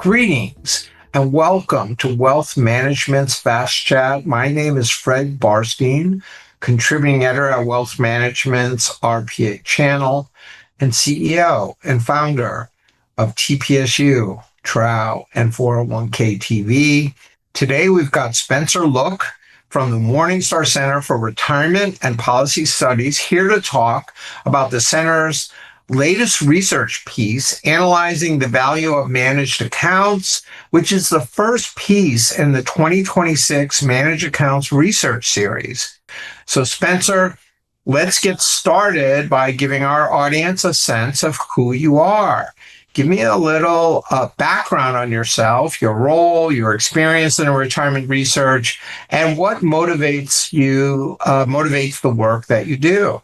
Greetings and welcome to Wealth Management's Fast Chat. My name is Fred Barstein, contributing editor at Wealth Management's RPA channel and CEO and founder of TPSU, TROW, and 401k TV. Today we've got Spencer Look from the Morningstar Center for Retirement and Policy Studies here to talk about the center's latest research piece analyzing the value of managed accounts, which is the first piece in the 2026 Managed Accounts Research Series. So Spencer, let's get started by giving our audience a sense of who you are. Give me a little background on yourself, your role, your experience in retirement research, and what motivates you, motivates the work that you do.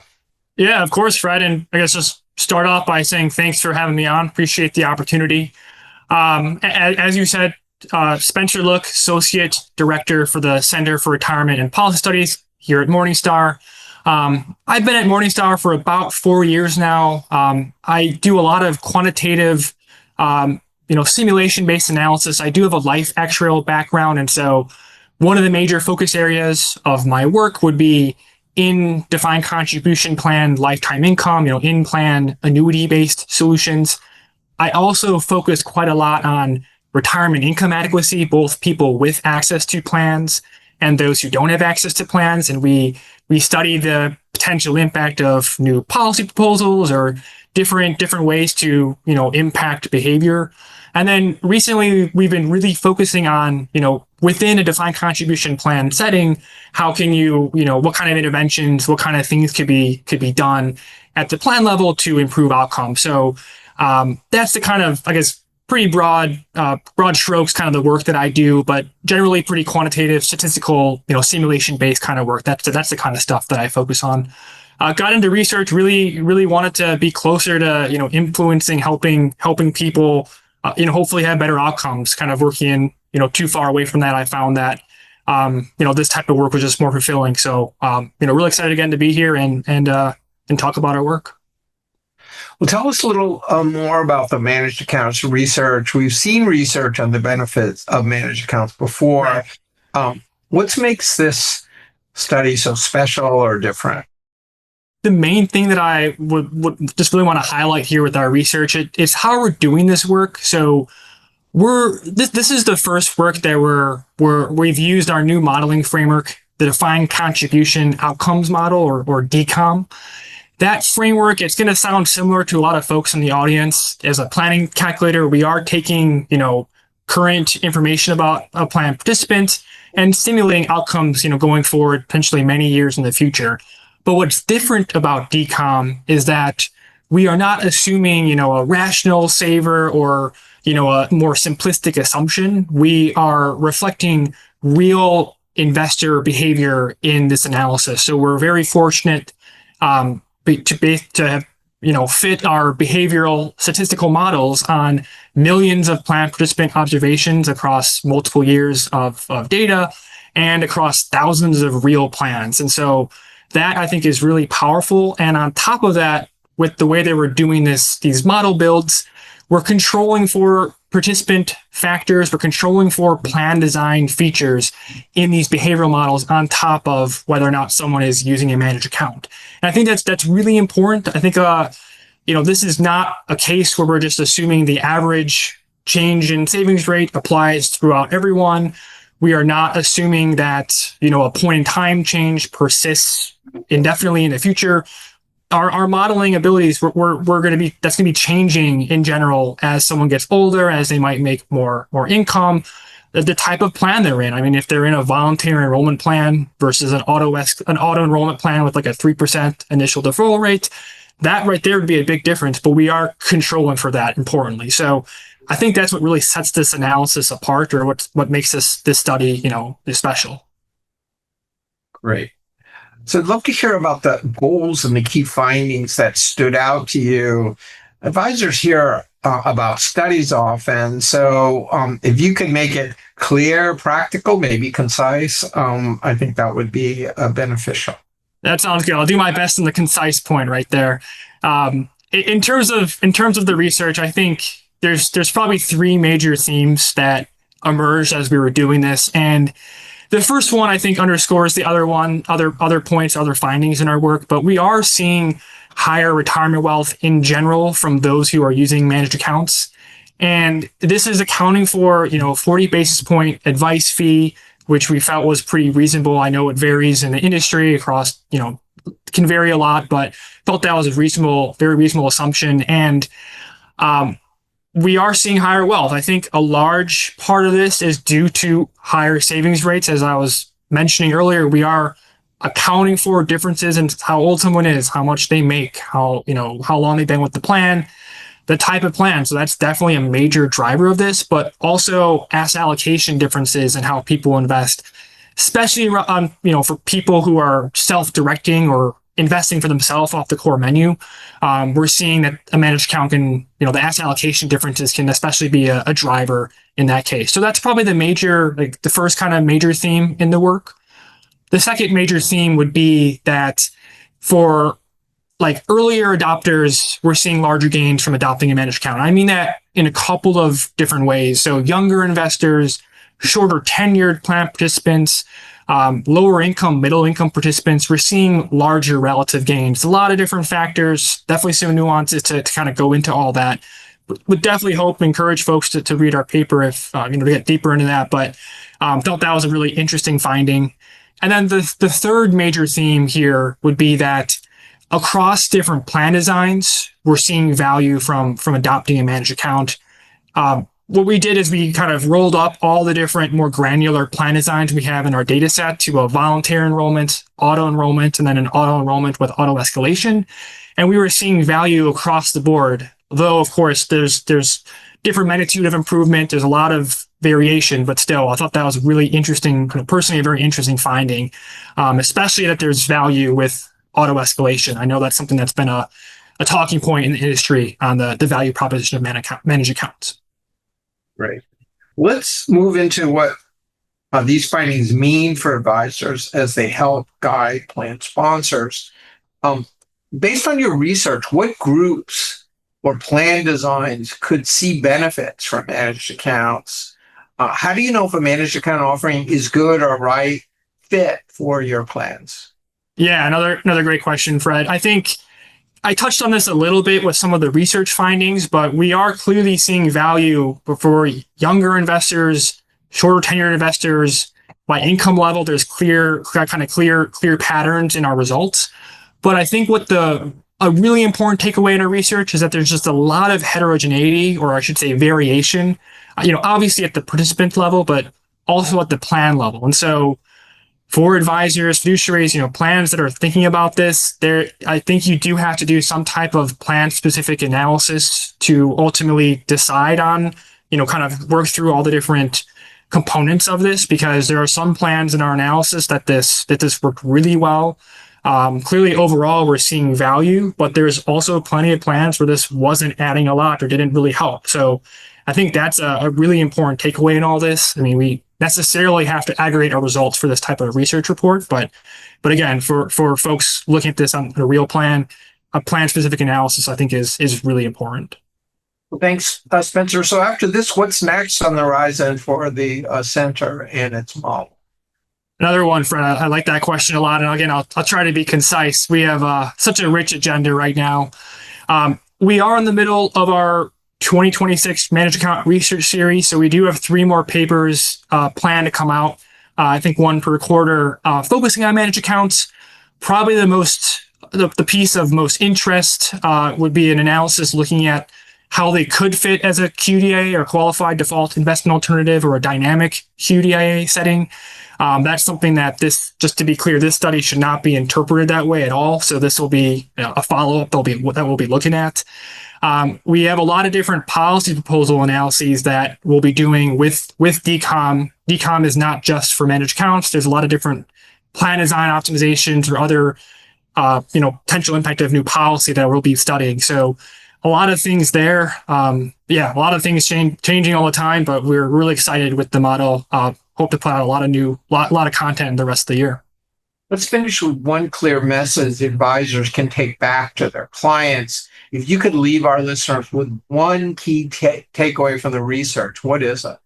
Yeah, of course, Fred. And I guess just start off by saying thanks for having me on. Appreciate the opportunity. As you said, Spencer Look, Associate Director for the Center for Retirement and Policy Studies here at Morningstar. I've been at Morningstar for about 4 years now. I do a lot of quantitative, simulation-based analysis. I do have a life actuarial background, and so one of the major focus areas of my work would be in defined contribution plan, lifetime income, in plan annuity-based solutions. I also focus quite a lot on retirement income adequacy, both people with access to plans and those who don't have access to plans. And we study the potential impact of new policy proposals or different ways to, impact behavior. And then recently we've been really focusing on, within a defined contribution plan setting, how can you, what kind of interventions, what kind of things could be done at the plan level to improve outcomes. So that's the kind of, I guess, pretty broad strokes, kind of the work that I do, but generally pretty quantitative, statistical, simulation-based kind of work. That's the kind of stuff that I focus on. Got into research, really wanted to be closer to, influencing, helping people, hopefully have better outcomes. Kind of working, too far away from that, I found that, this type of work was just more fulfilling. So, really excited again to be here and talk about our work. Well, tell us a little more about the managed accounts research. We've seen research on the benefits of managed accounts before. Right. What makes this study so special or different? The main thing that I would just really want to highlight here with our research is how we're doing this work. So this is the first work that we've used our new modeling framework, the Defined Contribution Outcomes Model, or DCOM. That framework, it's going to sound similar to a lot of folks in the audience. As a planning calculator, we are taking, current information about a plan participant and simulating outcomes, going forward, potentially many years in the future. But what's different about DCOM is that we are not assuming, a rational saver or, a more simplistic assumption. We are reflecting real investor behavior in this analysis. So we're very fortunate to have, fit our behavioral statistical models on millions of plan participant observations across multiple years of data and across thousands of real plans. And so that, I think, is really powerful. And on top of that, with the way that we're doing these model builds, we're controlling for participant factors, we're controlling for plan design features in these behavioral models on top of whether or not someone is using a managed account. And I think that's really important. I think, this is not a case where we're just assuming the average change in savings rate applies throughout everyone. We are not assuming that, a point in time change persists indefinitely in the future. Our modeling abilities, that's going to be changing in general as someone gets older, as they might make more income, the type of plan they're in. I mean, if they're in a voluntary enrollment plan versus an auto enrollment plan with like a 3% initial deferral rate, that right there would be a big difference, but we are controlling for that importantly. So I think that's what really sets this analysis apart, or what makes this study, special. Great. So I'd love to hear about the goals and the key findings that stood out to you. Advisors hear about studies often, so if you could make it clear, practical, maybe concise, I think that would be beneficial. That sounds good. I'll do my best in the concise point right there. In terms of the research, I think there's probably three major themes that emerged as we were doing this, and the first one I think underscores the other points, other findings in our work. But we are seeing higher retirement wealth in general from those who are using managed accounts, and this is accounting for 40 basis point advice fee, which we felt was pretty reasonable. I know it varies in the industry across, can vary a lot, but felt that was a very reasonable assumption. And we are seeing higher wealth. I think a large part of this is due to higher savings rates. As I was mentioning earlier, we are accounting for differences in how old someone is, how much they make, how long they've been with the plan, the type of plan. So that's definitely a major driver of this, but also asset allocation differences in how people invest, especially for people who are self-directing or investing for themselves off the core menu. We're seeing that a managed account can, the asset allocation differences can especially be a driver in that case. So that's probably the first kind of major theme in the work. The second major theme would be that for earlier adopters, we're seeing larger gains from adopting a managed account. I mean that in a couple of different ways. So younger investors, shorter tenured plan participants, lower income, middle income participants, we're seeing larger relative gains. A lot of different factors, definitely some nuances to kind of go into all that. Would definitely hope and encourage folks to read our paper if, to get deeper into that, but felt that was a really interesting finding. And then the third major theme here would be that across different plan designs, we're seeing value from adopting a managed account. What we did is we kind of rolled up all the different more granular plan designs we have in our data set to a voluntary enrollment, auto enrollment, and then an auto enrollment with auto escalation. And we were seeing value across the board, though, of course, there's different magnitude of improvement. There's a lot of variation, but still, I thought that was really interesting, personally, a very interesting finding, especially that there's value with auto escalation. I know that's something that's been a talking point in the industry on the value proposition of managed accounts. Right. Let's move into what these findings mean for advisors as they help guide plan sponsors. Based on your research, what groups or plan designs could see benefits from managed accounts? How do you know if a managed account offering is good or right fit for your plans? Yeah, another great question, Fred. I think I touched on this a little bit with some of the research findings, but we are clearly seeing value for younger investors, shorter tenured investors. By income level, there's clear patterns in our results. But I think a really important takeaway in our research is that there's just a lot of heterogeneity, or I should say variation, obviously at the participant level, but also at the plan level. And so for advisors, fiduciaries, plans that are thinking about this, I think you do have to do some type of plan-specific analysis to ultimately decide on, kind of work through all the different components of this, because there are some plans in our analysis that this worked really well. Clearly, overall, we're seeing value, but there's also plenty of plans where this wasn't adding a lot or didn't really help. So I think that's a really important takeaway in all this. I mean, we necessarily have to aggregate our results for this type of research report, but again, for folks looking at this on a real plan, a plan-specific analysis, I think is really important. Well, thanks, Spencer. So after this, what's next on the horizon for the center and its model? Another one, Fred. I like that question a lot. And again, I'll try to be concise. We have such a rich agenda right now. We are in the middle of our 2026 managed account research series. So we do have 3 more papers planned to come out. I think one per quarter, focusing on managed accounts. Probably the piece of most interest would be an analysis looking at how they could fit as a QDIA or qualified default investment alternative or a dynamic QDIA setting. That's something that just to be clear, this study should not be interpreted that way at all. So this will be a follow-up that we'll be looking at. We have a lot of different policy proposal analyses that we'll be doing with DCOM. DCOM is not just for managed accounts. There's a lot of different plan design optimizations or other, potential impact of new policy that we'll be studying. So a lot of things there. A lot of things changing all the time, but we're really excited with the model. Hope to put out a lot of content in the rest of the year. Let's finish with one clear message advisors can take back to their clients. If you could leave our listeners with one key takeaway from the research, what is it?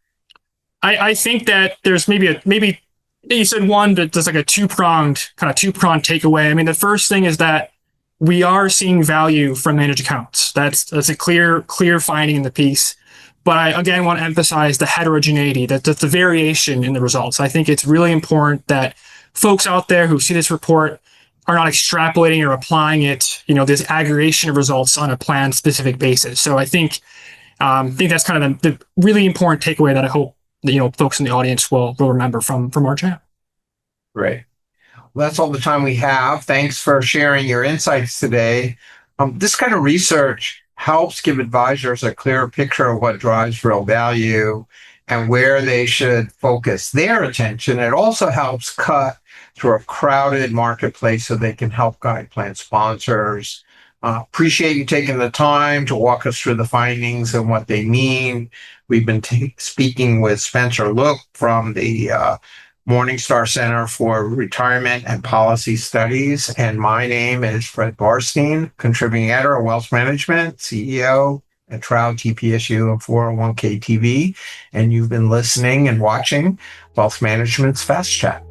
I think that there's maybe you said one, but there's like a two-pronged takeaway. I mean, the first thing is that we are seeing value from managed accounts. That's a clear finding in the piece. But I again want to emphasize the heterogeneity, that the variation in the results. I think it's really important that folks out there who see this report are not extrapolating or applying it, this aggregation of results on a plan specific basis. So I think that's kind of the really important takeaway that I hope that, folks in the audience will remember from our chat. Great. Well, that's all the time we have. Thanks for sharing your insights today. This kind of research helps give advisors a clearer picture of what drives real value and where they should focus their attention. It also helps cut through a crowded marketplace so they can help guide plan sponsors. Appreciate you taking the time to walk us through the findings and what they mean. We've been speaking with Spencer Look from the Morningstar Center for Retirement and Policy Studies. And my name is Fred Barstein, contributing editor of Wealth Management, CEO at Trout TPSU and 401k TV. And you've been listening and watching Wealth Management's Fast Chat.